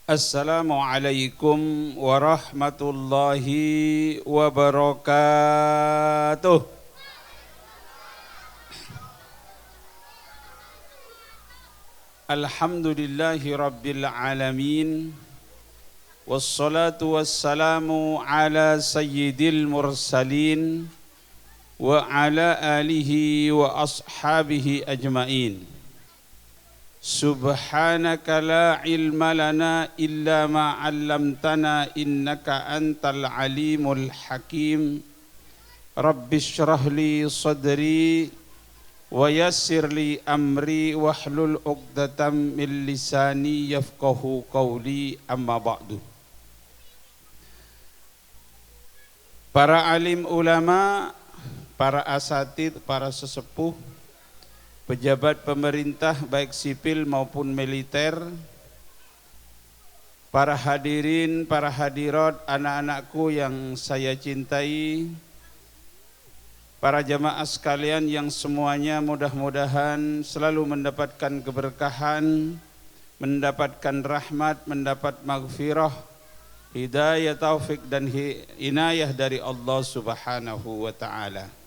Assalamualaikum warahmatullahi wabarakatuh. Alhamdulillahi rabbil alamin. Wassalatu wassalamu ala sayyidil mursalin wa ala alihi wa ashabihi ajmain. Subhanaka la ilma lana illa ma 'allamtana innaka antal alimul hakim. Rabbi shrah li sadri wa yassir li amri wahlul 'uqdatam min lisani yafqahu qawli, amma ba'du. Para alim ulama, para asatidz, para sesepuh, pejabat pemerintah baik sipil maupun militer, para hadirin, para hadirat, anak-anakku yang saya cintai, para jamaah sekalian yang semuanya mudah-mudahan selalu mendapatkan keberkahan, mendapatkan rahmat, mendapat maghfirah, hidayah, taufik dan inayah dari Allah Subhanahu wa ta'ala.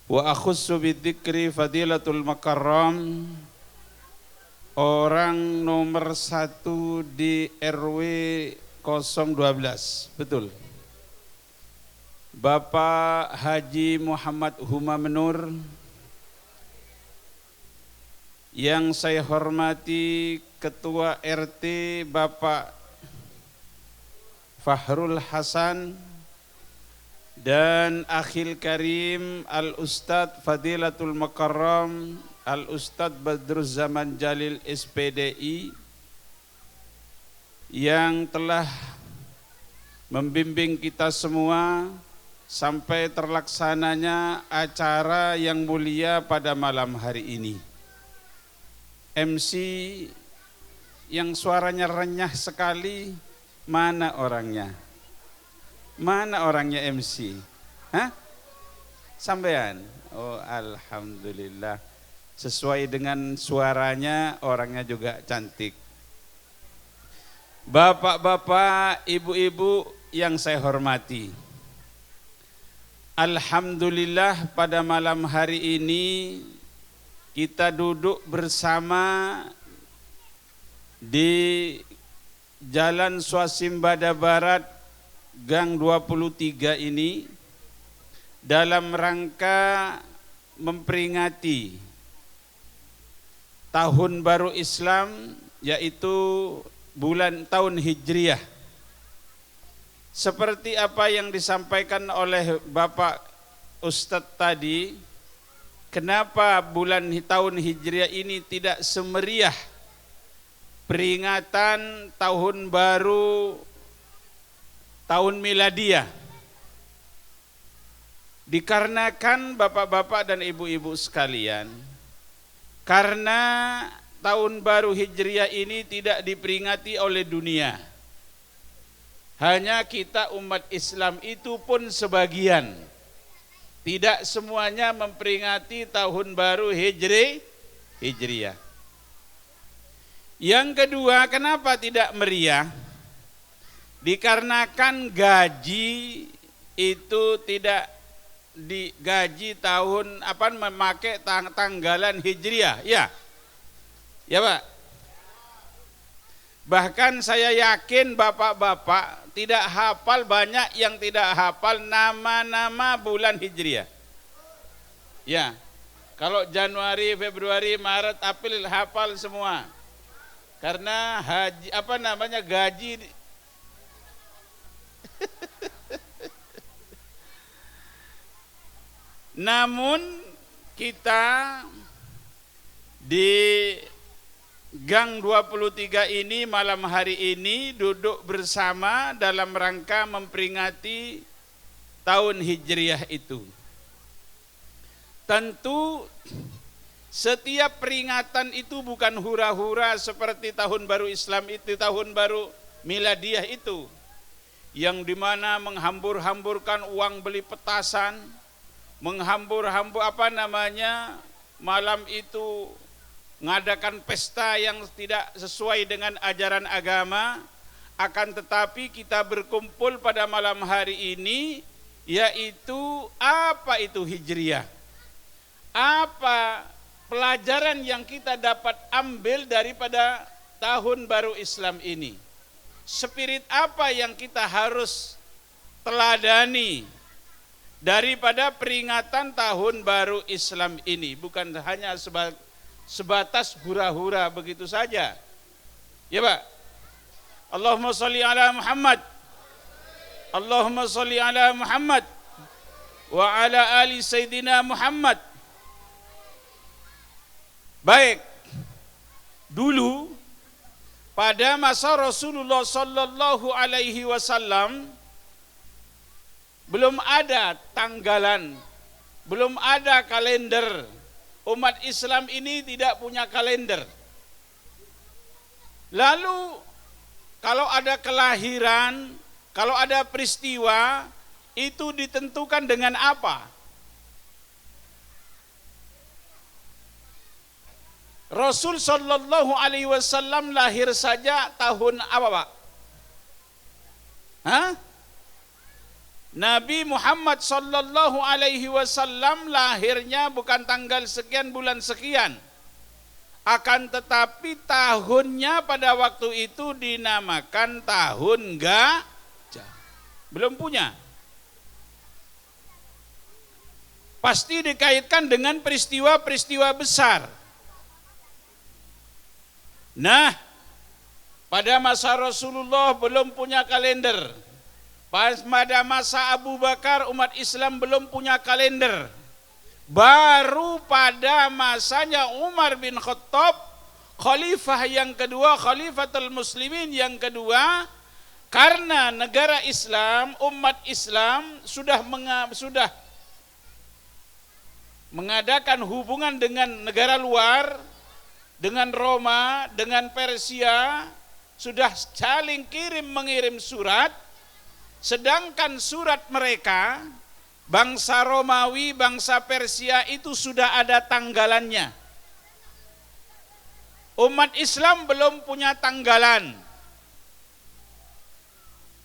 Wa akhussu bidzikri fadilatul makarram, orang nomor 1 di RW 012, betul, Bapak Haji Muhammad Humamenur. Yang saya hormati Ketua RT Bapak Fahrul Hasan, dan akhil karim Al-Ustadz Fadilatul Makarram Al-Ustadz Badruzzaman Jalil SPDI, yang telah membimbing kita semua sampai terlaksananya acara yang mulia pada malam hari ini. MC yang suaranya renyah sekali, mana orangnya? Mana orangnya MC? Hah? Sampean? Oh, alhamdulillah. Sesuai dengan suaranya, orangnya juga cantik. Bapak-bapak, ibu-ibu yang saya hormati, alhamdulillah pada malam hari ini kita duduk bersama di Jalan Swasembada Barat Gang 23 ini dalam rangka memperingati tahun baru Islam, yaitu tahun Hijriah. Seperti apa yang disampaikan oleh Bapak Ustadz tadi, kenapa tahun Hijriah ini tidak semeriah peringatan tahun baru tahun miladiah? Dikarenakan bapak-bapak dan ibu-ibu sekalian, karena tahun baru Hijriah ini tidak diperingati oleh dunia, hanya kita umat Islam itu pun sebagian, tidak semuanya memperingati tahun baru Hijriah. Yang kedua, kenapa tidak meriah? Dikarenakan gaji itu tidak digaji tahun memakai tanggalan Hijriah, ya Pak. Bahkan saya yakin bapak-bapak tidak hafal, banyak yang tidak hafal nama-nama bulan Hijriah. Ya, kalau Januari, Februari, Maret, April hafal semua. Karena gaji Namun kita di Gang 23 ini malam hari ini duduk bersama dalam rangka memperingati tahun Hijriah itu. Tentu setiap peringatan itu bukan hura-hura seperti tahun baru Islam itu, tahun baru miladiah itu, yang dimana menghambur-hamburkan uang beli petasan, menghambur-hambur malam itu mengadakan pesta yang tidak sesuai dengan ajaran agama, akan tetapi kita berkumpul pada malam hari ini, yaitu apa itu Hijriah? Apa pelajaran yang kita dapat ambil daripada tahun baru Islam ini? Spirit apa yang kita harus teladani daripada peringatan tahun baru Islam ini? Bukan hanya sebatas hura-hura begitu saja. Ya Pak. Allahumma sholli ala Muhammad. Allahumma sholli ala Muhammad wa ala ali Sayyidina Muhammad. Baik, dulu pada masa Rasulullah Sallallahu Alaihi Wasallam belum ada tanggalan, belum ada kalender. Umat Islam ini tidak punya kalender. Lalu kalau ada kelahiran, kalau ada peristiwa, itu ditentukan dengan apa? Rasul Sallallahu Alaihi Wasallam lahir saja tahun apa Pak? Hah? Nabi Muhammad Sallallahu Alaihi Wasallam lahirnya bukan tanggal sekian bulan sekian, akan tetapi tahunnya pada waktu itu dinamakan tahun gajah. Belum punya. Pasti dikaitkan dengan peristiwa-peristiwa besar. Nah, pada masa Rasulullah belum punya kalender. Pada masa Abu Bakar umat Islam belum punya kalender. Baru pada masanya Umar bin Khattab, khalifah yang kedua, khalifatul muslimin yang kedua, karena negara Islam, umat Islam sudah mengadakan hubungan dengan negara luar, dengan Roma, dengan Persia, sudah saling kirim mengirim surat, sedangkan surat mereka, bangsa Romawi, bangsa Persia itu sudah ada tanggalannya. Umat Islam belum punya tanggalan.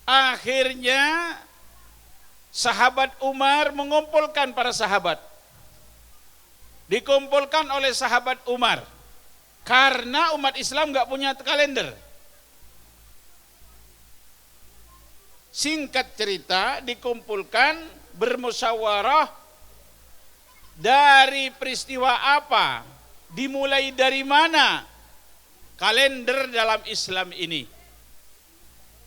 Akhirnya sahabat Umar mengumpulkan para sahabat. Dikumpulkan oleh sahabat Umar. Karena umat Islam nggak punya kalender. Singkat cerita, dikumpulkan, bermusyawarah dari peristiwa apa, dimulai dari mana kalender dalam Islam ini.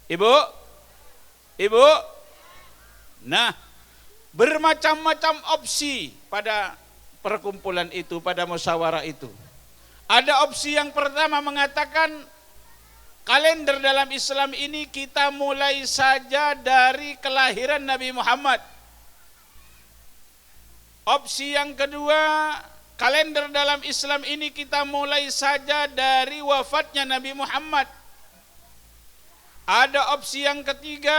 Ibu, nah, bermacam-macam opsi pada perkumpulan itu, pada musyawarah itu. Ada opsi yang pertama mengatakan kalender dalam Islam ini kita mulai saja dari kelahiran Nabi Muhammad. Opsi yang kedua, kalender dalam Islam ini kita mulai saja dari wafatnya Nabi Muhammad. Ada opsi yang ketiga,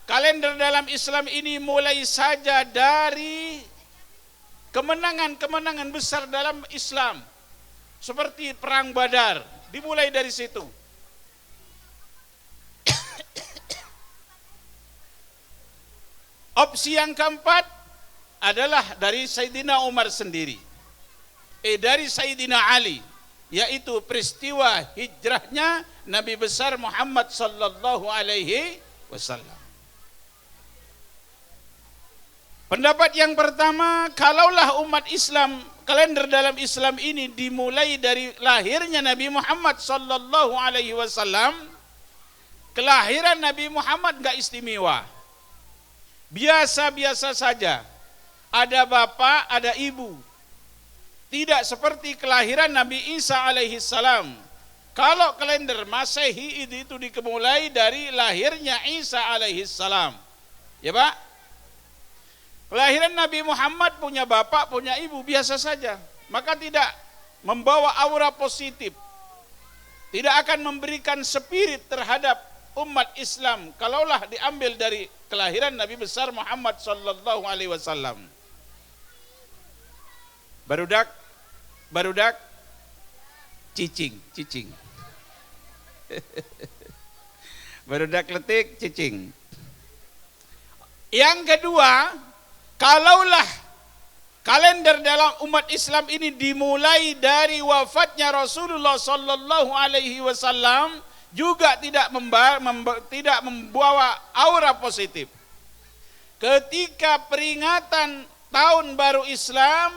kalender dalam Islam ini mulai saja dari kemenangan-kemenangan besar dalam Islam, seperti perang Badar, dimulai dari situ. Opsi yang keempat adalah dari Sayyidina Umar sendiri, dari Sayyidina Ali, yaitu peristiwa hijrahnya Nabi besar Muhammad sallallahu alaihi wasallam. Pendapat yang pertama, kalaulah umat Islam, kalender dalam Islam ini dimulai dari lahirnya Nabi Muhammad sallallahu alaihi wasallam, kelahiran Nabi Muhammad enggak istimewa. Biasa-biasa saja. Ada bapak, ada ibu. Tidak seperti kelahiran Nabi Isa alaihi salam. Kalau kalender Masehi itu dimulai dari lahirnya Isa alaihi salam. Ya Pak? Kelahiran Nabi Muhammad punya bapak, punya ibu, biasa saja. Maka tidak membawa aura positif. Tidak akan memberikan spirit terhadap umat Islam kalaulah diambil dari kelahiran Nabi besar Muhammad sallallahu alaihi wasallam. Barudak, barudak cicing. Barudak letik cicing. Yang kedua, kalaulah kalender dalam umat Islam ini dimulai dari wafatnya Rasulullah sallallahu alaihi wasallam, juga tidak membawa aura positif. Ketika peringatan tahun baru Islam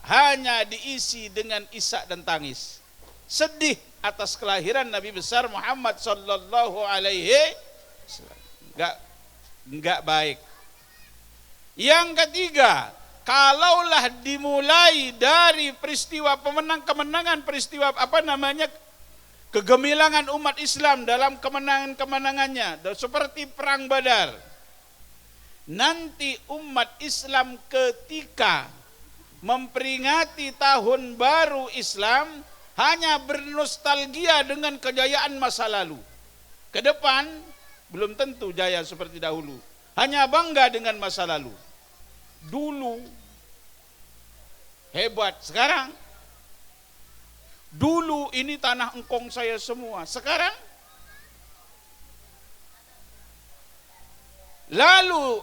hanya diisi dengan isak dan tangis, sedih atas kelahiran Nabi besar Muhammad sallallahu alaihi wasallam. Enggak baik. Yang ketiga, kalaulah dimulai dari peristiwa kemenangan peristiwa kegemilangan umat Islam dalam kemenangannya seperti perang Badar, nanti umat Islam ketika memperingati tahun baru Islam hanya bernostalgia dengan kejayaan masa lalu. Ke depan belum tentu jaya seperti dahulu, hanya bangga dengan masa lalu. Dulu hebat, sekarang dulu ini tanah engkong saya semua, sekarang lalu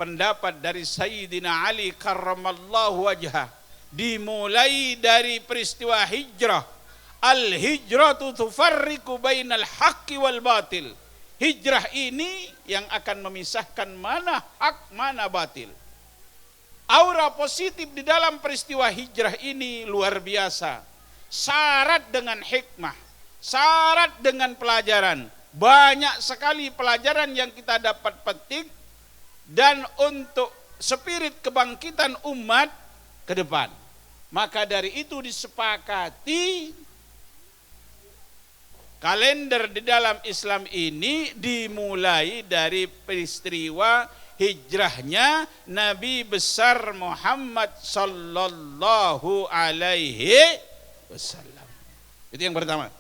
pendapat dari Sayyidina Ali karramallahu wajhah dimulai dari peristiwa hijrah. Al-hijratu tufarriqu bainal haqqi wal batil. Hijrah ini yang akan memisahkan mana hak mana batil. Aura positif di dalam peristiwa hijrah ini luar biasa. Syarat dengan hikmah, syarat dengan pelajaran. Banyak sekali pelajaran yang kita dapat petik dan untuk spirit kebangkitan umat ke depan. Maka dari itu disepakati kalender di dalam Islam ini dimulai dari peristiwa hijrahnya Nabi besar Muhammad sallallahu alaihi wasallam. Itu yang pertama.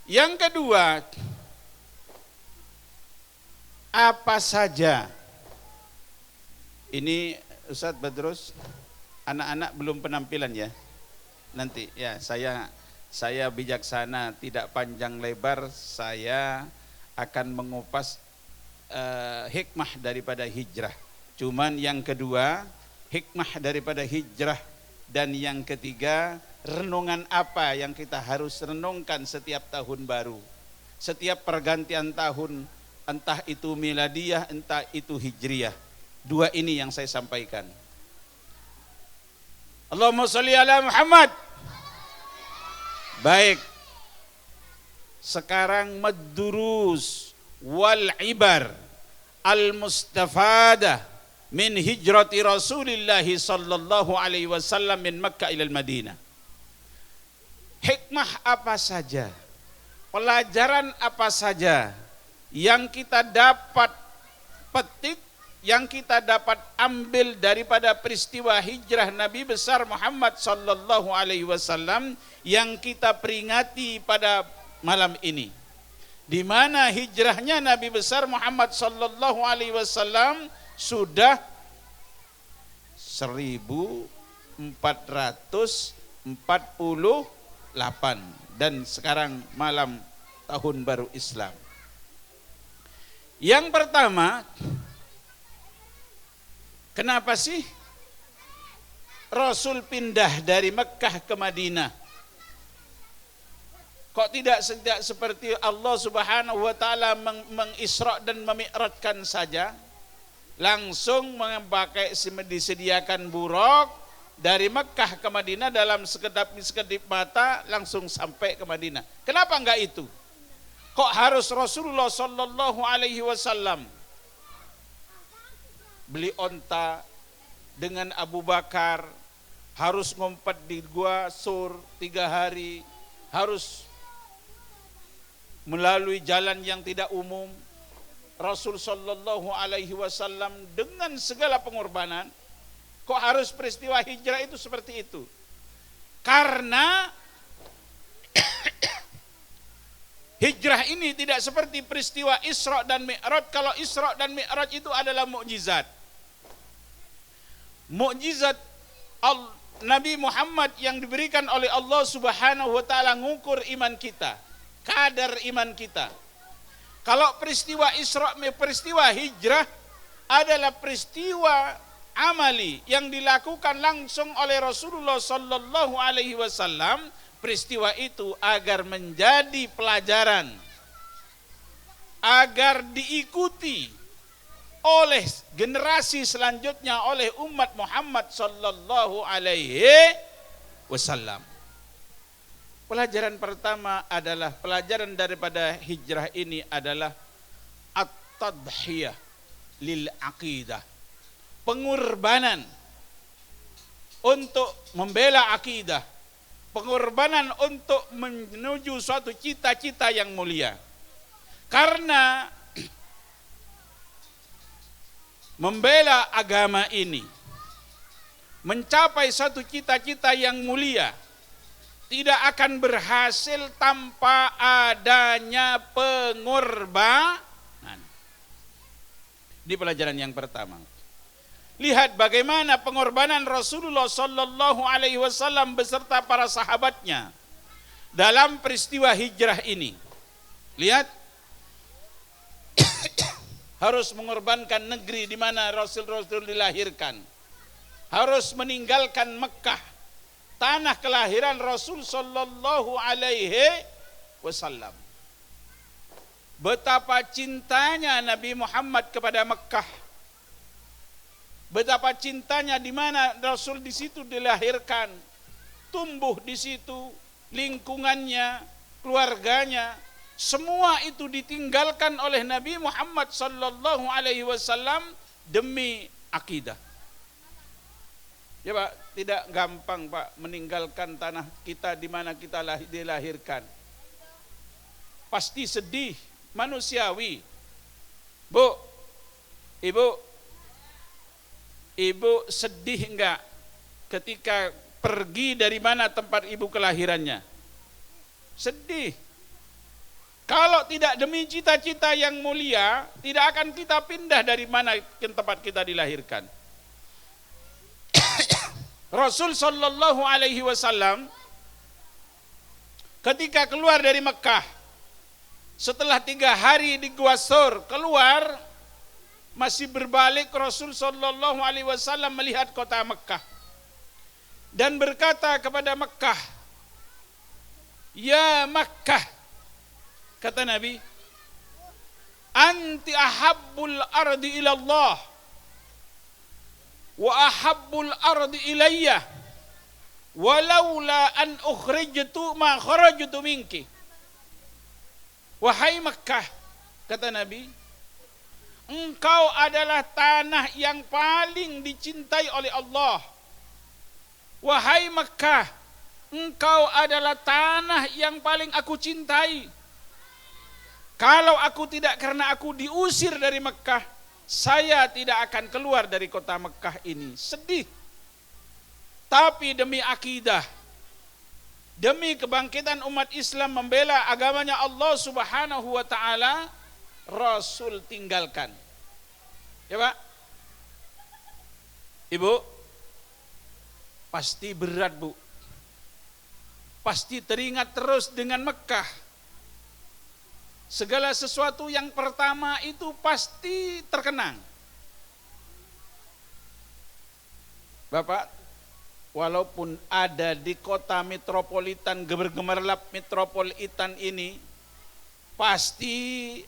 Yang kedua, apa saja ini Ustadz Badrus, anak-anak belum penampilan ya. Nanti ya saya bijaksana, tidak panjang lebar, saya akan mengupas hikmah daripada hijrah. Cuman yang kedua, hikmah daripada hijrah, dan yang ketiga, renungan apa yang kita harus renungkan setiap tahun baru, setiap pergantian tahun, entah itu miladiyah, entah itu hijriyah. Dua ini yang saya sampaikan. Allahumma sholli ala Muhammad. Baik, sekarang madurus wal ibar al mustafadah min hijrati Rasulillah sallallahu alaihi wasallam min Makkah ila Madinah. Hikmah apa saja, pelajaran apa saja yang kita dapat petik, yang kita dapat ambil daripada peristiwa hijrah Nabi besar Muhammad sallallahu alaihi wasallam yang kita peringati pada malam ini, di mana hijrahnya Nabi besar Muhammad sallallahu alaihi wasallam sudah 1448 dan sekarang malam tahun baru Islam. Yang pertama, kenapa sih Rasul pindah dari Mekkah ke Madinah? Kok tidak seperti Allah Subhanahu wa taala mengisra dan memi'rajkan saja? Langsung disediakan buruk dari Mekkah ke Madinah dalam sekedip mata, langsung sampai ke Madinah. Kenapa enggak itu? Kok harus Rasulullah sallallahu alaihi wasallam beli onta dengan Abu Bakar, harus ngumpet di gua Sur 3 hari, harus melalui jalan yang tidak umum. Rasul sallallahu alaihi wasallam dengan segala pengorbanan, kok harus peristiwa hijrah itu seperti itu? Karena hijrah ini tidak seperti peristiwa Isra dan Mi'raj. Kalau Isra dan Mi'raj itu adalah mukjizat. Mukjizat Nabi Muhammad yang diberikan oleh Allah Subhanahu wa taala ngukur iman kita, kadar iman kita. Kalau peristiwa Isra, peristiwa hijrah adalah peristiwa amali yang dilakukan langsung oleh Rasulullah sallallahu alaihi wasallam. Peristiwa itu agar menjadi pelajaran, agar diikuti oleh generasi selanjutnya, oleh umat Muhammad sallallahu alaihi wasallam. Pelajaran pertama adalah, pelajaran daripada hijrah ini adalah at-tadhiyah lil aqidah. Pengorbanan untuk membela akidah, pengorbanan untuk menuju suatu cita-cita yang mulia. Karena membela agama ini, mencapai suatu cita-cita yang mulia, tidak akan berhasil tanpa adanya pengorbanan. Di pelajaran yang pertama, lihat bagaimana pengorbanan Rasulullah sallallahu alaihi wasallam beserta para sahabatnya dalam peristiwa hijrah ini. Lihat, harus mengorbankan negeri di mana Rasul-Rasul dilahirkan, harus meninggalkan Mekah, tanah kelahiran Rasul sallallahu alaihi wasallam. Betapa cintanya Nabi Muhammad kepada Mekah, betapa cintanya di mana Rasul di situ dilahirkan, tumbuh di situ, lingkungannya, keluarganya, semua itu ditinggalkan oleh Nabi Muhammad sallallahu alaihi wasallam demi akidah. Ya Pak, tidak gampang Pak meninggalkan tanah kita di mana kita dilahirkan. Pasti sedih, manusiawi. Bu, Ibu sedih enggak ketika pergi dari mana tempat ibu kelahirannya? Sedih. Kalau tidak demi cita-cita yang mulia, tidak akan kita pindah dari mana ke tempat kita dilahirkan. Rasul sallallahu alaihi wasallam ketika keluar dari Mekah, setelah 3 hari di Gua Sur, keluar, masih berbalik Rasul sallallahu alaihi wasallam melihat kota Mekah dan berkata kepada Mekah, "Ya Mekah," kata Nabi, "anti ahabbul ardi ila Allah wa ahabbul ardi ilayya walaula an ukhrijtu ma kharajtu minki." Wahai Mekah, kata Nabi, engkau adalah tanah yang paling dicintai oleh Allah. Wahai Mekah, engkau adalah tanah yang paling aku cintai. Kalau aku tidak, karena aku diusir dari Mekah, saya tidak akan keluar dari kota Mekah ini. Sedih. Tapi demi akidah, demi kebangkitan umat Islam membela agamanya Allah Subhanahu wa taala, Rasul tinggalkan. Ya Pak, Ibu, pasti berat Bu, pasti teringat terus dengan Mekah. Segala sesuatu yang pertama itu pasti terkenang. Bapak, walaupun ada di kota metropolitan, gemerlap metropolitan ini, pasti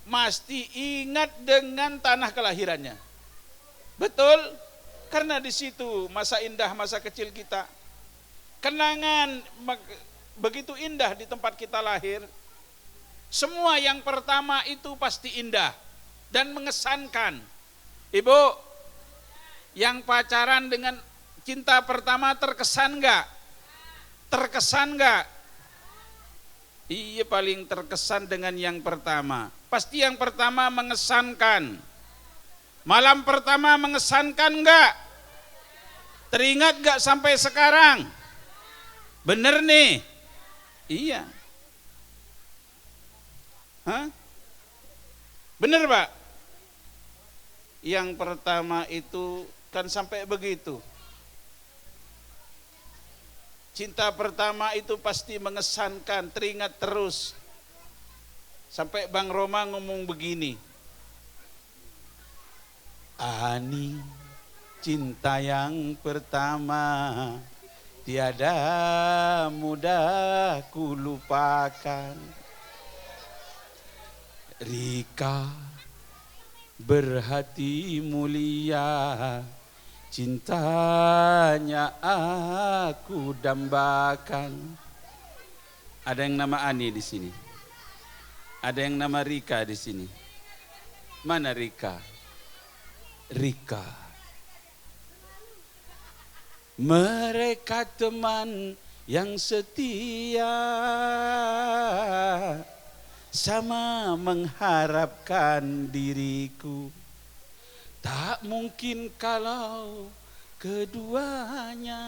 ingat dengan tanah kelahirannya. Betul, karena di situ masa indah, masa kecil kita. Kenangan begitu indah di tempat kita lahir. Semua yang pertama itu pasti indah dan mengesankan. Ibu, yang pacaran dengan cinta pertama terkesan enggak? Terkesan enggak? Iya, paling terkesan dengan yang pertama. Pasti yang pertama mengesankan. Malam pertama mengesankan enggak? Teringat enggak sampai sekarang? Bener nih? Iya. Hah? Bener Pak? Yang pertama itu kan sampai begitu. Cinta pertama itu pasti mengesankan, teringat terus. Sampai Bang Roma ngomong begini, Ani, cinta yang pertama tiada mudah ku lupakan. Rika berhati mulia, cintanya aku dambakan. Ada yang nama Ani di sini. Ada yang nama Rika di sini. Mana Rika? Rika. Mereka teman yang setia, sama mengharapkan diriku. Tak mungkin kalau keduanya,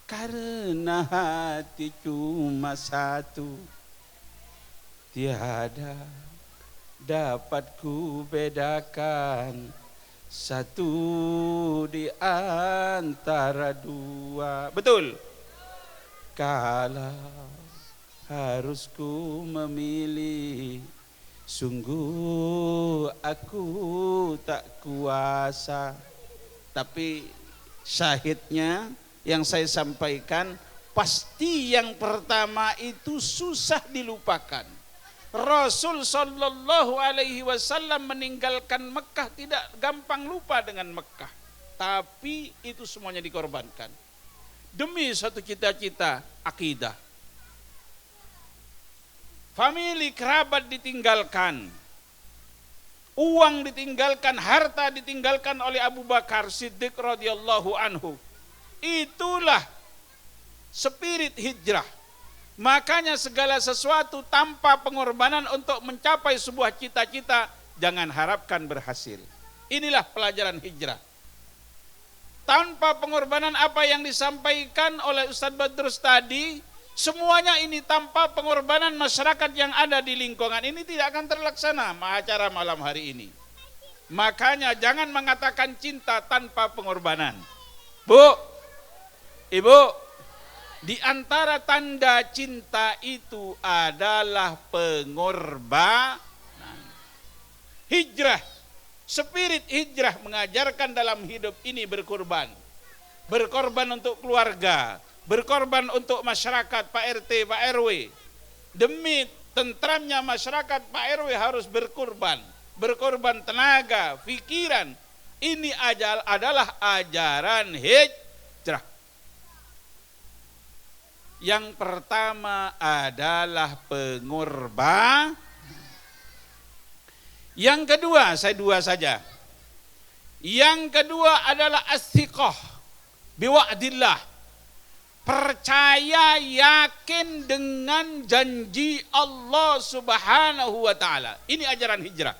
karena hati cuma satu. Tiada dapat ku bedakan satu di antara dua. Betul? Kalau harus ku memilih, sungguh aku tak kuasa. Tapi syahidnya yang saya sampaikan, pasti yang pertama itu susah dilupakan. Rasul sallallahu alaihi wasallam meninggalkan Mekah tidak gampang lupa dengan Mekah. Tapi itu semuanya dikorbankan demi satu cita-cita, akidah. Famili kerabat ditinggalkan, uang ditinggalkan, harta ditinggalkan oleh Abu Bakar Siddiq radhiyallahu anhu. Itulah spirit hijrah. Makanya segala sesuatu tanpa pengorbanan untuk mencapai sebuah cita-cita, jangan harapkan berhasil. Inilah pelajaran hijrah. Tanpa pengorbanan apa yang disampaikan oleh Ustadz Badrus tadi, semuanya ini tanpa pengorbanan masyarakat yang ada di lingkungan ini tidak akan terlaksana acara malam hari ini. Makanya jangan mengatakan cinta tanpa pengorbanan. Bu, Ibu, di antara tanda cinta itu adalah pengorbanan. Hijrah, spirit hijrah mengajarkan dalam hidup ini berkorban. Berkorban untuk keluarga, berkorban untuk masyarakat, Pak RT, Pak RW. Demi tentramnya masyarakat, Pak RW harus berkorban. Berkorban tenaga, pikiran. Ini adalah ajaran hijrah. Yang pertama adalah pengorbanan. Yang kedua, saya dua saja. Yang kedua adalah as-siqah biwa'dillah. Percaya yakin dengan janji Allah Subhanahu wa taala. Ini ajaran hijrah.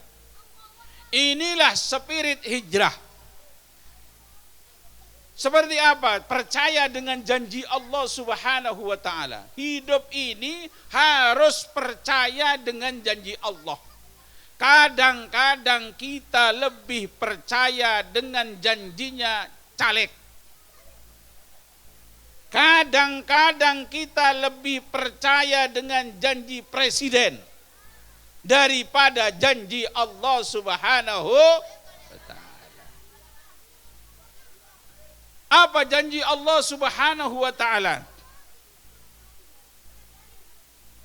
Inilah spirit hijrah. Seperti apa? Percaya dengan janji Allah Subhanahu wa taala. Hidup ini harus percaya dengan janji Allah. Kadang-kadang kita lebih percaya dengan janjinya caleg. Kadang-kadang kita lebih percaya dengan janji presiden daripada janji Allah Subhanahu wa taala. Apa janji Allah Subhanahu wa taala?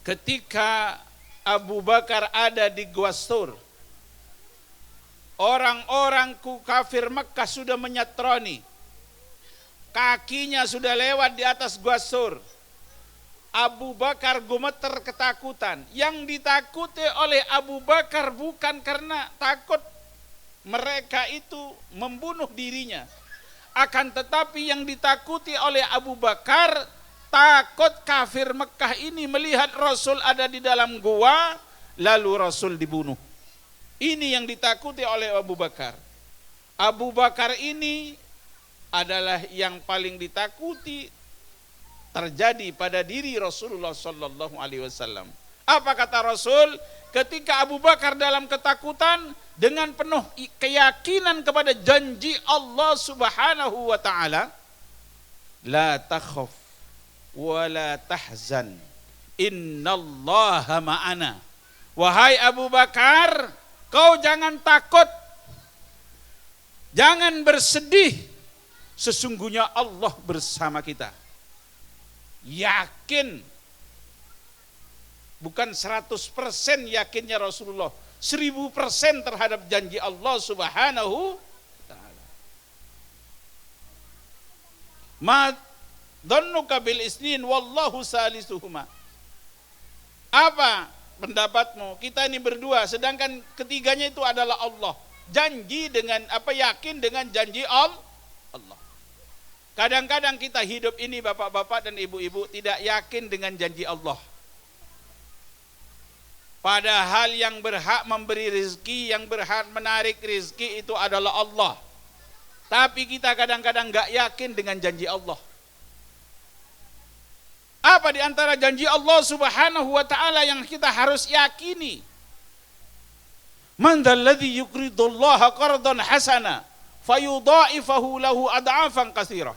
Ketika Abu Bakar ada di Gua Thur, orang-orang kafir Mekah sudah menyatroni. Kakinya sudah lewat di atas Gua Thur. Abu Bakar gemeter ketakutan. Yang ditakuti oleh Abu Bakar bukan karena takut mereka itu membunuh dirinya. Akan tetapi yang ditakuti oleh Abu Bakar, takut kafir Mekah ini melihat Rasul ada di dalam gua, lalu Rasul dibunuh. Ini yang ditakuti oleh Abu Bakar. Abu Bakar ini adalah yang paling ditakuti terjadi pada diri Rasulullah sallallahu alaihi wasallam. Apa kata Rasul? Ketika Abu Bakar dalam ketakutan dengan penuh keyakinan kepada janji Allah Subhanahu wa taala, la takhaf wa la tahzan innallaha ma'ana. Wahai Abu Bakar, kau jangan takut, jangan bersedih, sesungguhnya Allah bersama kita. Yakin, bukan 100% yakinnya Rasulullah, 1000% terhadap janji Allah Subhanahu wa ta'ala. Ma dhannuka bil isnin wallahu salisuhuma. Apa pendapatmu? Kita ini berdua, sedangkan ketiganya itu adalah Allah. Janji dengan apa? Yakin dengan janji Allah. Kadang-kadang kita hidup ini bapak-bapak dan ibu-ibu tidak yakin dengan janji Allah. Padahal yang berhak memberi rezeki, yang berhak menarik rezeki itu adalah Allah. Tapi kita kadang-kadang gak yakin dengan janji Allah. Apa di antara janji Allah Subhanahu wa ta'ala yang kita harus yakini? Man dzalladzi yuqridullaha qardan hasana fayudha'ifahu lahu ad'afan katsira.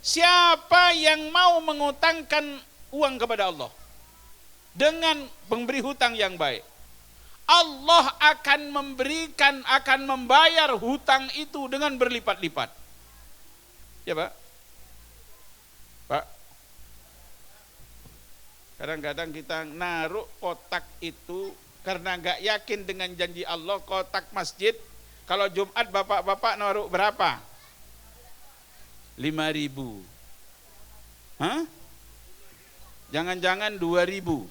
Siapa yang mau mengutangkan uang kepada Allah dengan pemberi hutang yang baik, Allah akan memberikan, akan membayar hutang itu dengan berlipat-lipat. Ya Pak? Pak? Kadang-kadang kita naruh kotak itu karena gak yakin dengan janji Allah. Kotak masjid, kalau Jumat bapak-bapak naruh berapa? 5.000. Hah? Jangan-jangan 2.000.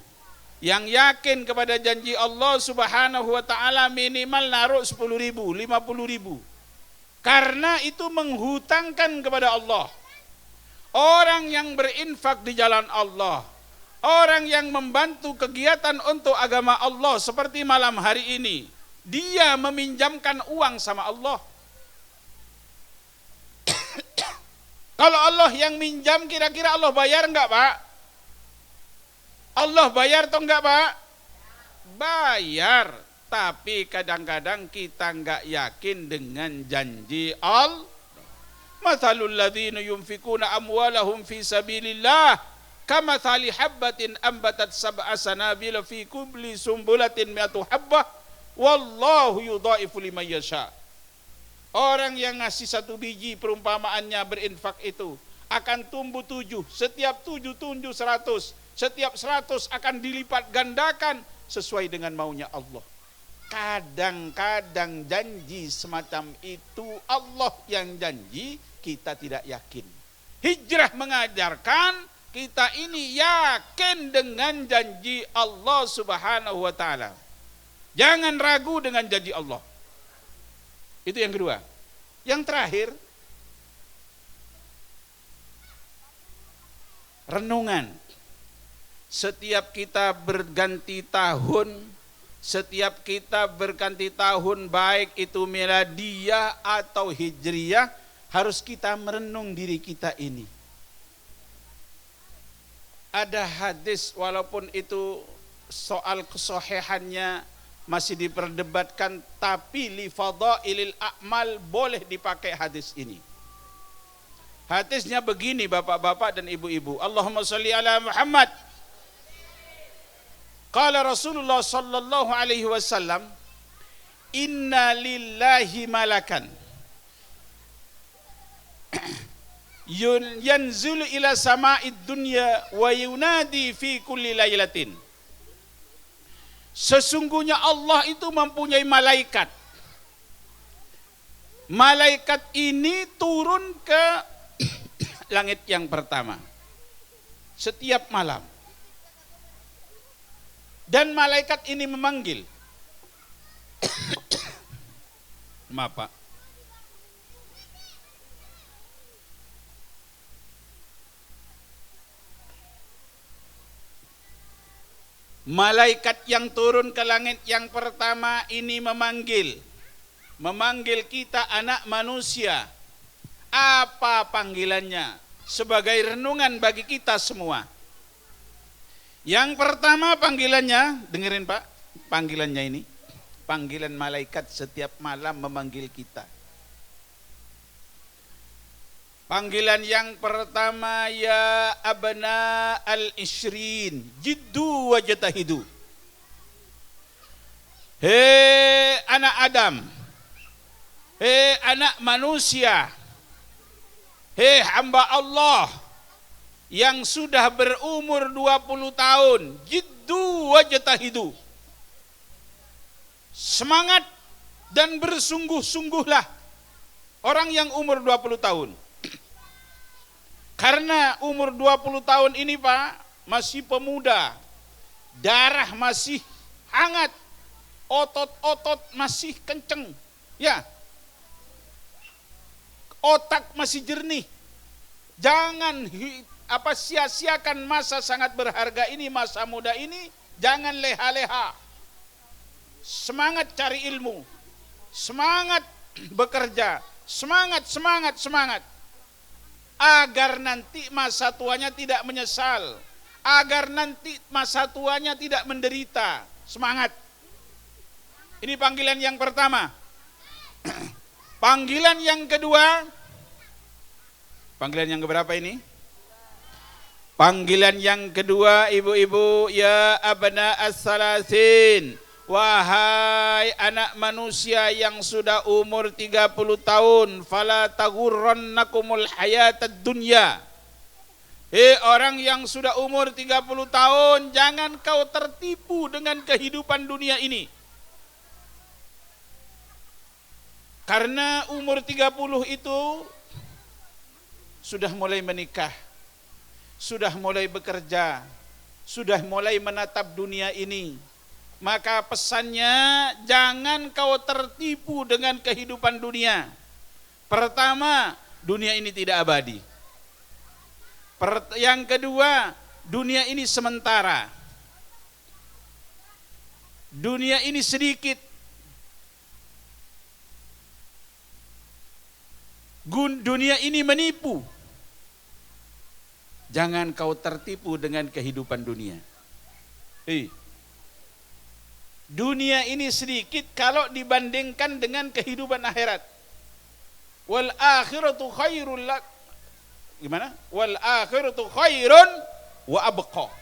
Yang yakin kepada janji Allah Subhanahu wa ta'ala minimal naruh 10.000, 50.000. Karena itu menghutangkan kepada Allah. Orang yang berinfak di jalan Allah, orang yang membantu kegiatan untuk agama Allah seperti malam hari ini, dia meminjamkan uang sama Allah. Kalau Allah yang minjam, kira-kira Allah bayar enggak Pak? Allah bayar atau enggak Pak? Bayar. Tapi kadang-kadang kita enggak yakin dengan janji Allah. Mathalul ladzina yunfikuna amwalahum fi sabilillah kamathali habbatin ambatat sab'a sanabila fi kulli sumbulatin mi'atu habbah wallahu yudha'ifu liman yasha. Orang yang ngasih 1 biji, perumpamaannya berinfak itu akan tumbuh 7, setiap 7 tumbuh 100, setiap 100 akan dilipat gandakan sesuai dengan maunya Allah. Kadang-kadang janji semacam itu Allah yang janji, kita tidak yakin. Hijrah mengajarkan kita ini yakin dengan janji Allah Subhanahu wa ta'ala. Jangan ragu dengan janji Allah. Itu yang kedua. Yang terakhir, renungan. Setiap kita berganti tahun, setiap kita berganti tahun, baik itu miladiyah atau hijriyah, harus kita merenung diri kita ini. Ada hadis, walaupun itu soal kesohihannya masih diperdebatkan, tapi li fadailil a'mal boleh dipakai hadis ini. Hadisnya begini bapak-bapak dan ibu-ibu. Allahumma sholli ala Muhammad. Qala Rasulullah sallallahu alaihi wasallam, inna lillahi malakan yanzulu ila sama'id dunya wa yunadi fi kulli lailatin. Sesungguhnya Allah itu mempunyai malaikat. Malaikat ini turun ke langit yang pertama setiap malam. Dan malaikat ini memanggil. Maaf Pak. Malaikat yang turun ke langit yang pertama ini memanggil kita anak manusia. Apa panggilannya? Sebagai renungan bagi kita semua. Yang pertama panggilannya, dengerin Pak, panggilannya ini. Panggilan malaikat setiap malam memanggil kita. Panggilan yang pertama, ya abna al-ishrin, jiddu wajtahidu. Hei anak Adam, hei anak manusia, hei hamba Allah yang sudah berumur 20 tahun, jiddu wajtahidu. Semangat dan bersungguh-sungguhlah orang yang umur 20 tahun. Karena umur 20 tahun ini Pak, masih pemuda, darah masih hangat, otot-otot masih kenceng, ya, otak masih jernih. Jangan sia-siakan masa sangat berharga ini, masa muda ini. Jangan leha-leha. Semangat cari ilmu, semangat bekerja, semangat, agar nanti masa tuanya tidak menyesal, agar nanti masa tuanya tidak menderita. Semangat. Ini panggilan yang pertama. Panggilan yang kedua, panggilan yang keberapa ini? Panggilan yang kedua, ibu-ibu, ya abna as-salasin, wahai anak manusia yang sudah umur 30 tahun, fala taghurrannakumul hayatad dunya. Hei orang yang sudah umur 30 tahun, jangan kau tertipu dengan kehidupan dunia ini. Karena umur 30 itu sudah mulai menikah, sudah mulai bekerja, sudah mulai menatap dunia ini. Maka pesannya, jangan kau tertipu dengan kehidupan dunia. Pertama, dunia ini tidak abadi. Yang kedua, dunia ini sementara. Dunia ini sedikit. Dunia ini menipu. Jangan kau tertipu dengan kehidupan dunia. Dunia ini sedikit kalau dibandingkan dengan kehidupan akhirat. Wal akhiratu khairul lak. Gimana? Wal akhiratu khairun wa abqa.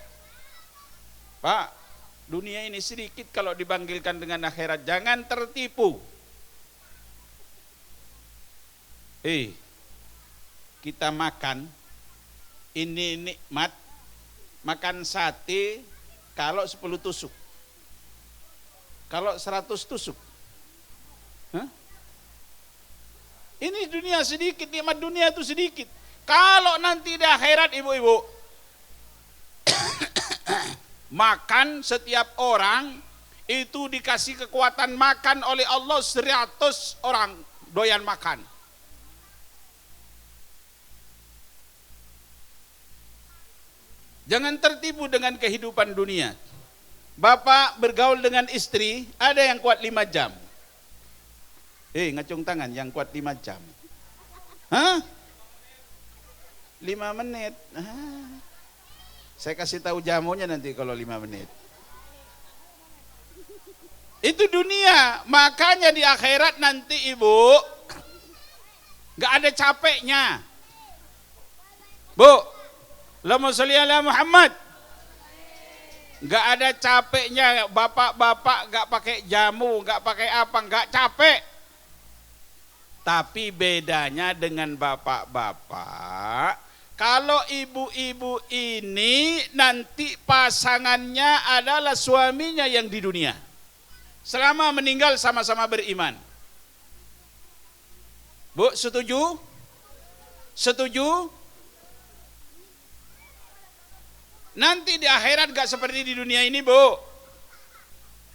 Pak, dunia ini sedikit kalau dibandingkan dengan akhirat. Jangan tertipu. Kita makan, ini nikmat, makan sate kalau 10 tusuk, kalau 100 tusuk. Ini dunia sedikit, nikmat dunia itu sedikit. Kalau nanti di akhirat ibu-ibu, makan setiap orang itu dikasih kekuatan makan oleh Allah 100 orang doyan makan. Jangan tertipu dengan kehidupan dunia. Bapak bergaul dengan istri, ada yang kuat 5 jam. Ngacung tangan, yang kuat 5 jam. 5 menit. Saya kasih tahu jamunya nanti kalau 5 menit. Itu dunia. Makanya di akhirat nanti ibu, gak ada capeknya. Bu, Allahumma sholli ala Muhammad. Gak ada capeknya. Bapak-bapak gak pakai jamu, gak pakai apa, gak capek. Tapi bedanya dengan bapak-bapak, kalau ibu-ibu ini nanti pasangannya adalah suaminya yang di dunia. Selama meninggal sama-sama beriman. Bu, setuju? Setuju? Nanti di akhirat gak seperti di dunia ini, Bu.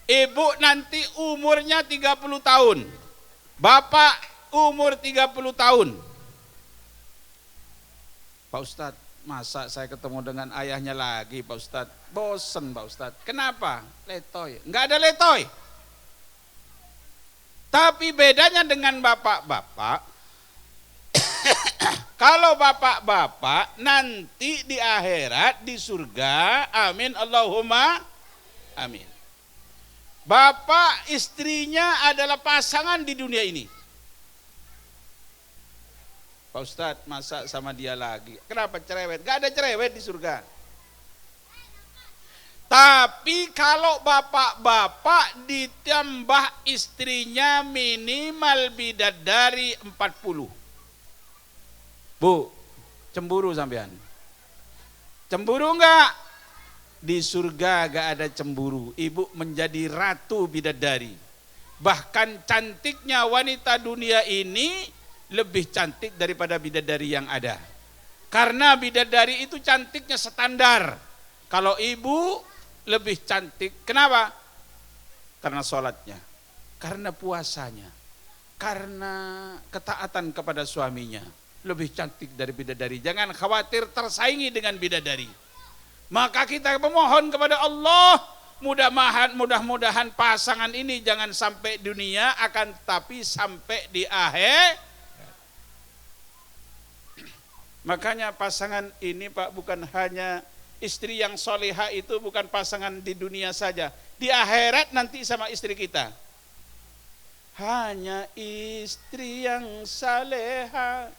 Ibu nanti umurnya 30 tahun. Bapak umur 30 tahun. Pak Ustadz, masa saya ketemu dengan ayahnya lagi, Pak Ustadz? Bosen, Pak Ustadz. Kenapa? Letoy. Enggak ada letoy. Tapi bedanya dengan bapak-bapak, kalau bapak-bapak nanti di akhirat, di surga, amin Allahumma amin. Bapak istrinya adalah pasangan di dunia ini. Pak Ustadz, masa sama dia lagi? Kenapa cerewet? Gak ada cerewet di surga. Tapi kalau bapak-bapak ditambah istrinya minimal bidadari 40. Bu, cemburu sampean? Cemburu enggak? Di surga gak ada cemburu. Ibu menjadi ratu bidadari. Bahkan cantiknya wanita dunia ini lebih cantik daripada bidadari yang ada. Karena bidadari itu cantiknya standar. Kalau ibu lebih cantik. Kenapa? Karena sholatnya, karena puasanya, karena ketaatan kepada suaminya. Lebih cantik dari bidadari. Jangan khawatir tersaingi dengan bidadari. Maka kita memohon kepada Allah, mudah-mudahan pasangan ini jangan sampai dunia, akan tapi sampai di akhir. Makanya pasangan ini Pak, bukan hanya istri yang soleha, itu bukan pasangan di dunia saja, di akhirat nanti sama istri kita. Hanya istri yang saleha,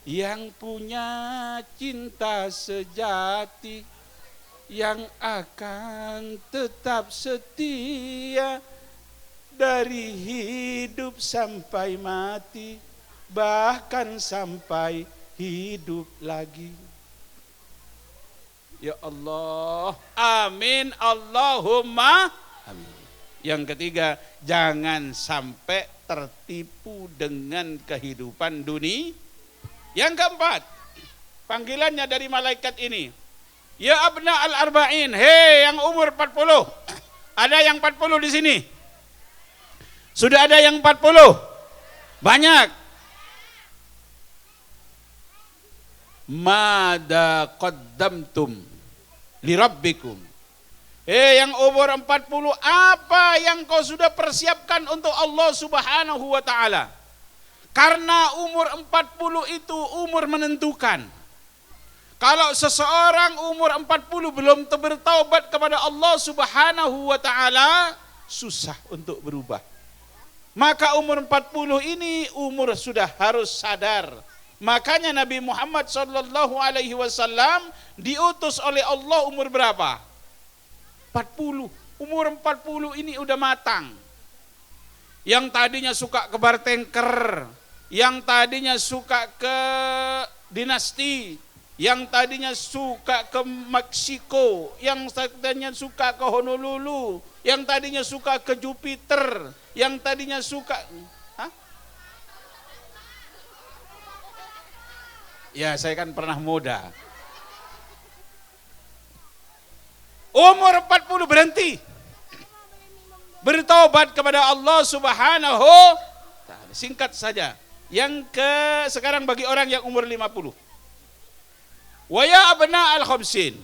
yang punya cinta sejati, yang akan tetap setia dari hidup sampai mati, bahkan sampai hidup lagi. Ya Allah, amin, Allahumma amin. Yang ketiga, jangan sampai tertipu dengan kehidupan dunia. Yang keempat, panggilannya dari malaikat ini, ya abna al-arba'in, hei yang umur 40. Ada yang 40 di sini? Sudah ada yang 40? Banyak. Mada qaddamtum li rabbikum. Yang umur 40, apa yang kau sudah persiapkan untuk Allah Subhanahu wa taala? Karena umur 40 itu umur menentukan. Kalau seseorang umur 40 belum bertaubat kepada Allah Subhanahu wa taala, susah untuk berubah. Maka umur 40 ini umur sudah harus sadar. Makanya Nabi Muhammad SAW diutus oleh Allah umur berapa? 40. Umur 40 ini udah matang. Yang tadinya suka ke bartengker, yang tadinya suka ke dinasti, yang tadinya suka ke Meksiko, yang tadinya suka ke Honolulu, yang tadinya suka ke Jupiter, yang tadinya suka... Ya, saya kan pernah muda. Umur 40 berhenti. Bertobat kepada Allah Subhanahu wa taala. Singkat saja. Sekarang bagi orang yang umur 50. Wa ya abna al-khamsin.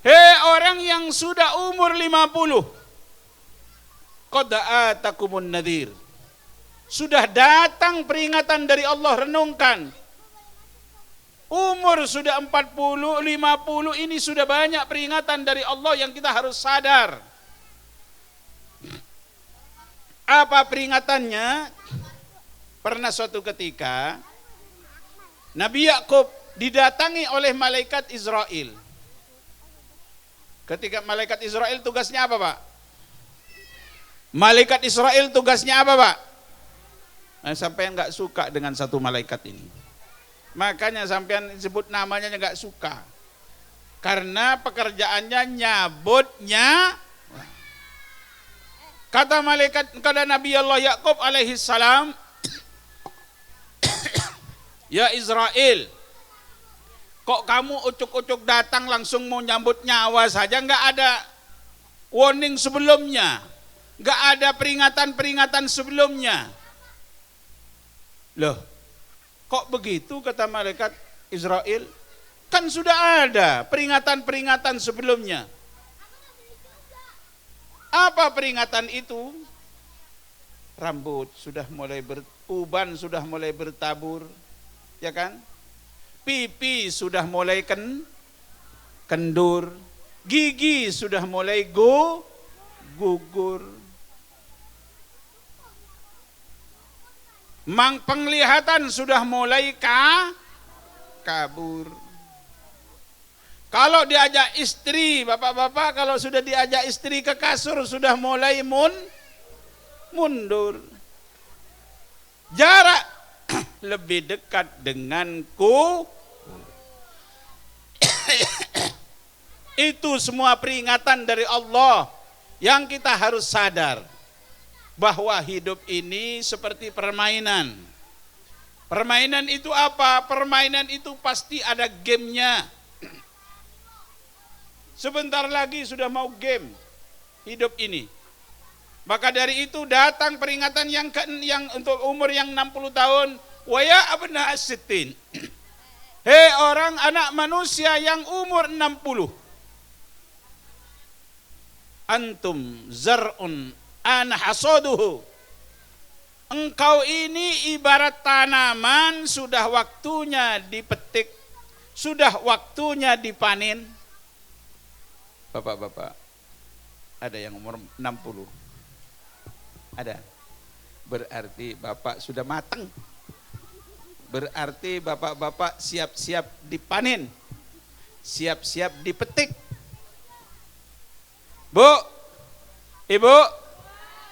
Hei orang yang sudah umur 50. Qad atakumun nadhir. Sudah datang peringatan dari Allah, renungkan. Umur sudah 40, 50 ini sudah banyak peringatan dari Allah yang kita harus sadar. Apa peringatannya? Pernah suatu ketika Nabi Yakub didatangi oleh malaikat Israel. Ketika malaikat Israel tugasnya apa, Pak? Malaikat Israel tugasnya apa, Pak? Sampai enggak suka dengan satu malaikat ini. Makanya sampean disebut namanya enggak suka. Karena pekerjaannya nyabutnya. Kata malaikat, kata Nabi Allah Yakub alaihi salam, ya Israel, kok kamu ucuk-ucuk datang langsung mau nyambut nyawa saja, enggak ada warning sebelumnya, enggak ada peringatan-peringatan sebelumnya. Loh, kok begitu kata malaikat Israel? Kan sudah ada peringatan-peringatan sebelumnya. Apa peringatan itu? Rambut sudah mulai uban sudah mulai bertabur, ya kan? Pipi sudah mulai kendur, gigi sudah mulai gugur. Mang penglihatan sudah mulai kabur. Kalau diajak istri, bapak-bapak, kalau sudah diajak istri ke kasur sudah mulai mundur. Jarak lebih dekat denganku. Itu semua peringatan dari Allah yang kita harus sadar bahwa hidup ini seperti permainan. Permainan itu apa? Permainan itu pasti ada gamenya. Sebentar lagi sudah mau game hidup ini. Maka dari itu datang peringatan yang untuk umur yang 60 tahun. Wa ya abna as-sittin. Hei orang anak manusia yang umur 60. Antum zar'un ana hasaduhu. Engkau ini ibarat tanaman sudah waktunya dipetik, sudah waktunya dipanen. Bapak-bapak, ada yang umur 60. Ada. Berarti bapak sudah matang. Berarti bapak-bapak siap-siap dipanen. Siap-siap dipetik. Bu, ibu,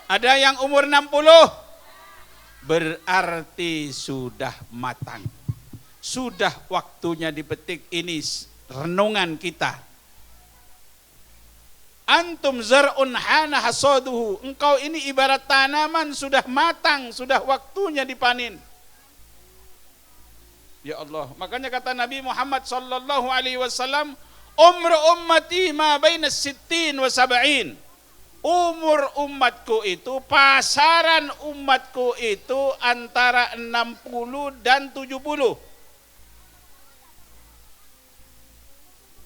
ada yang umur 60? Berarti sudah matang. Sudah waktunya dipetik. Ini renungan kita. Antum zar'un hana hasaduhu. Engkau ini ibarat tanaman sudah matang, sudah waktunya dipanen. Ya Allah, makanya kata Nabi Muhammad sallallahu alaihi wasallam, umru ummati ma baina sittin wa sab'in. Umur umatku itu, pasaran umatku itu antara 60 dan 70.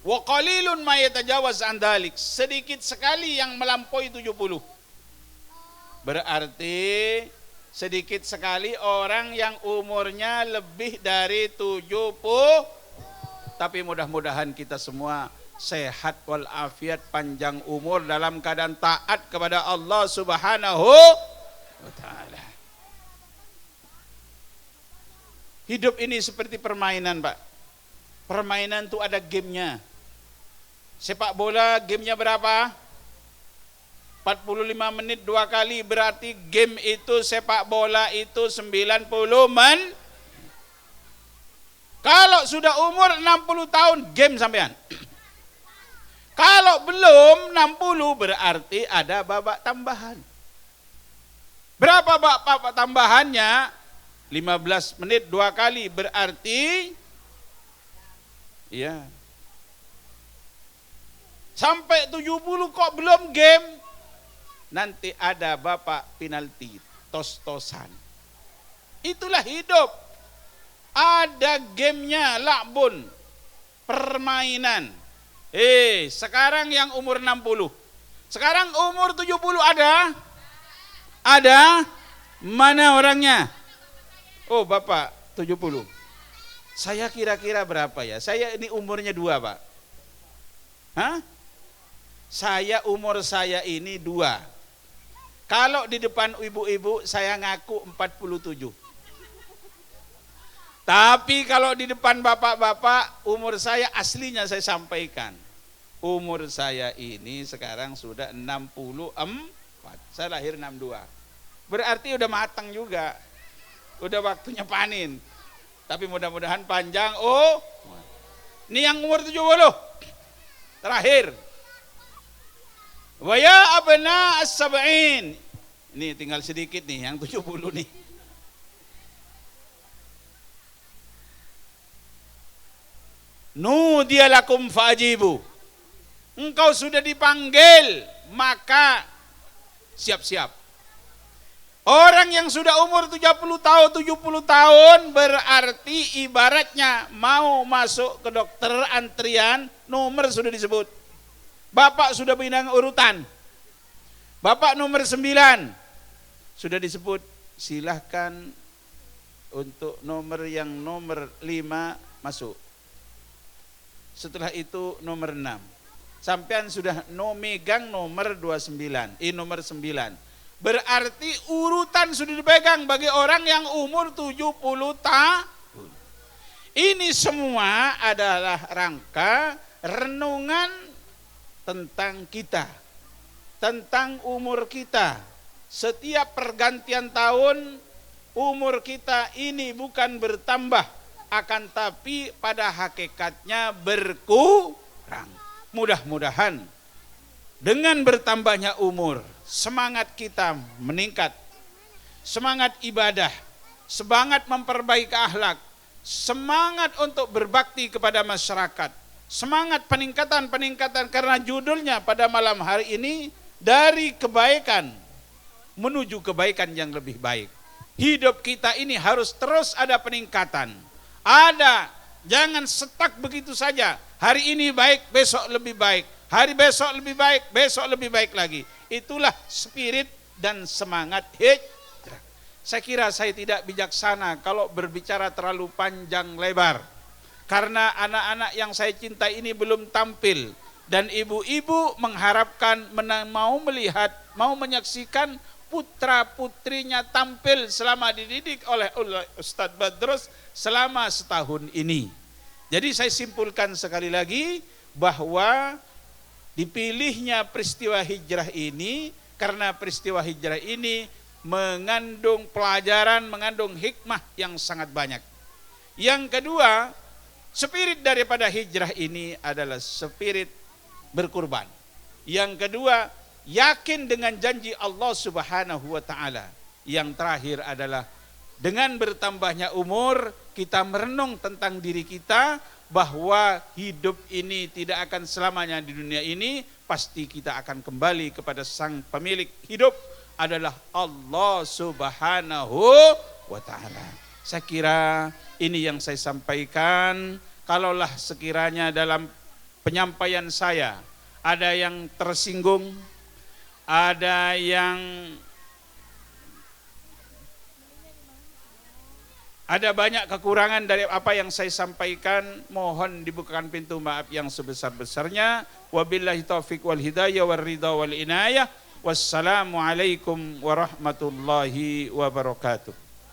Wa qalilun ma yatajawaz an dzalik. Sedikit sekali yang melampaui 70. Berarti sedikit sekali orang yang umurnya lebih dari 70. Tapi mudah-mudahan kita semua sehat walafiat, panjang umur dalam keadaan taat kepada Allah Subhanahu wa taala. Hidup ini seperti permainan, Pak. Permainan itu ada gamenya. Sepak bola gamenya berapa? 45 menit 2 kali, berarti game itu sepak bola itu 90 menit. Kalau sudah umur 60 tahun game sampean. Kalau belum 60 berarti ada babak tambahan. Berapa babak tambahannya? 15 menit 2 kali, berarti ya sampai 70 kok belum game, nanti ada bapak penalti, tos-tosan. Itulah hidup. Ada gamenya, lakbun, permainan. Sekarang yang umur 60. Sekarang umur 70 ada? Ada? Mana orangnya? Oh, bapak 70. Saya kira-kira berapa ya? Saya ini umurnya 2, Pak. Hah? Umur saya ini 2. Kalau di depan ibu-ibu saya ngaku 47. Tapi kalau di depan bapak-bapak umur saya aslinya saya sampaikan. Umur saya ini sekarang sudah 64. Saya lahir 62. Berarti udah matang juga. Udah waktunya panen. Tapi mudah-mudahan panjang. Oh, ini yang umur 70. Terakhir. Wa ya abna as-sab'in. Ini tinggal sedikit nih yang 70 nih. Nudiya lakum fa'ajibu. Engkau sudah dipanggil, maka siap-siap. Orang yang sudah umur 70 tahun, 70 tahun berarti ibaratnya mau masuk ke dokter antrian, nomor sudah disebut. Bapak sudah bintang urutan. Bapak nomor 9 sudah disebut, silahkan untuk nomor yang nomor 5 masuk. Setelah itu nomor 6. Sampean sudah megang nomor 29, nomor 9. Berarti urutan sudah dipegang bagi orang yang umur 70 tahun. Ini semua adalah rangka renungan tentang kita, tentang umur kita. Setiap pergantian tahun umur kita ini bukan bertambah, akan tapi pada hakikatnya berkurang. Mudah-mudahan dengan bertambahnya umur, semangat kita meningkat, semangat ibadah, semangat memperbaiki akhlak, semangat untuk berbakti kepada masyarakat, semangat peningkatan karena judulnya pada malam hari ini dari kebaikan menuju kebaikan yang lebih baik. Hidup kita ini harus terus ada peningkatan. Jangan stuck begitu saja. Hari ini baik, besok lebih baik. Hari besok lebih baik, besok lebih baik lagi. Itulah spirit dan semangat hijrah. Saya kira saya tidak bijaksana kalau berbicara terlalu panjang lebar. Karena anak-anak yang saya cintai ini belum tampil. Dan ibu-ibu mengharapkan mau melihat, mau menyaksikan putra putrinya tampil selama dididik oleh Ustadz Badrus selama setahun ini. Jadi saya simpulkan sekali lagi bahwa dipilihnya peristiwa hijrah ini karena peristiwa hijrah ini mengandung pelajaran, mengandung hikmah yang sangat banyak. Yang kedua, spirit daripada hijrah ini adalah spirit berkurban. Yang kedua, yakin dengan janji Allah Subhanahu wa taala. Yang terakhir adalah dengan bertambahnya umur kita merenung tentang diri kita bahwa hidup ini tidak akan selamanya di dunia ini, pasti kita akan kembali kepada sang pemilik hidup adalah Allah Subhanahu wa taala. Saya kira ini yang saya sampaikan. Kalaulah sekiranya dalam penyampaian saya ada yang tersinggung, ada banyak kekurangan dari apa yang saya sampaikan, mohon dibukakan pintu maaf yang sebesar-besarnya. Wabillahi taufiq wal hidayah wal ridha wal inayah. Wassalamualaikum warahmatullahi wabarakatuh.